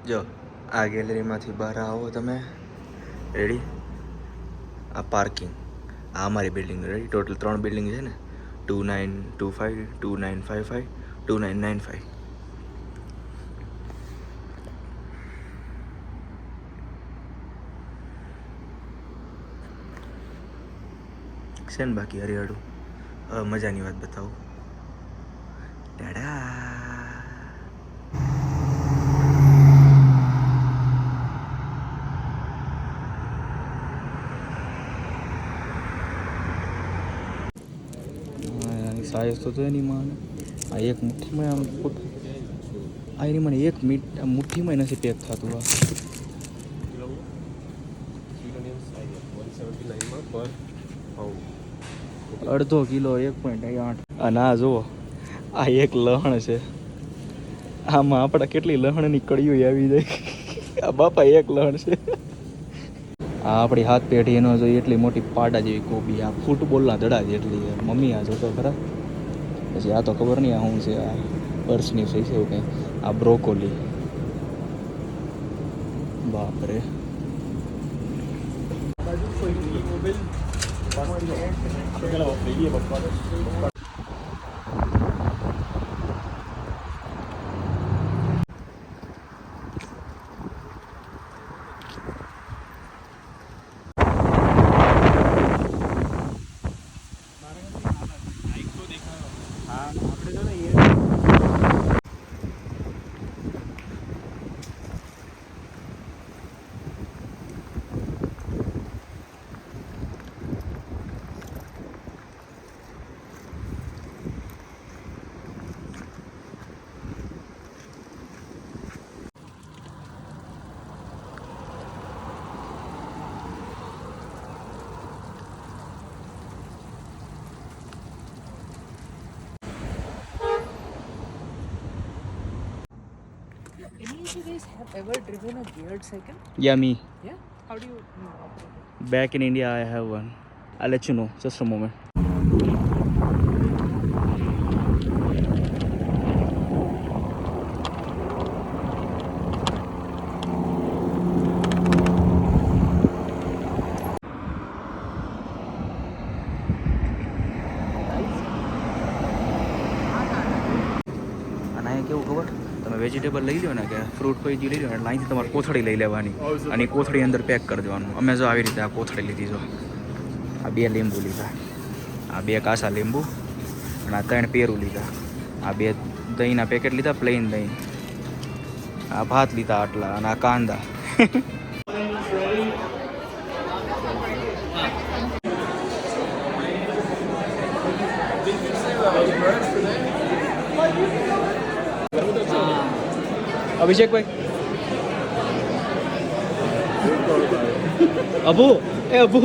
જો આ ગેલેરીમાંથી બહાર આવો તમે, રેડી? આ પાર્કિંગ, આ અમારી બિલ્ડિંગ, રેડી? ટોટલ 3 બિલ્ડિંગ છે ને, 2925, 2955, 2995. છે ને બાકી હરિયાળું. હવે મજાની વાત બતાવું. ટાડા! સાઈઝ તો એની માં આ એક મુઠ્ઠીમાં આમ આ એની મને એક મુઠ્ઠીમાં નથી પેક થતું. અડધો કિલો 1.8. અને આ જુઓ, આ એક લહણ છે. આમાં આપણા કેટલી લહણની કડીઓ આવી જાય. આ બાપા એક લહણ છે. આ આપણી હાથ પેઢી એનો જોઈએ એટલી મોટી પાડા જેવી કોબી, આ ફૂટબોલના દડા જેટલી છે. મમ્મી આ જોતો ખરા. પછી આ તો ખબર નહીં આ શું છે, આ પર્સની થઈ છે એવું કંઈ. આ બ્રોકોલી, બાપરે. Any of you guys have ever driven a geared cycle? Yeah, me. Yeah? How do you operate it? Back in India, I have one. I'll let you know. Just a moment. અને અહીંયા કેવું ખબર, તમે vegetable લઈ લો ને, કે fruit કોઈ લઈ લો એટલે અહીંથી તમારે કોથળી લઈ લેવાની અને કોથળી અંદર પેક કરી દેવાનું. અમે જો આવી રીતે આ કોથળી લીધી. જો આ 2 લીંબુ લીધા, આ 2 કાસા લીંબુ, અને આ 3 પેરું લીધા, આ 2 દહીંના પેકેટ લીધા, પ્લેન દહીં, આ ભાત લીધા આટલા, અને આ કાંદા. અભિષેકભાઈ, અબુ, એ અબુ.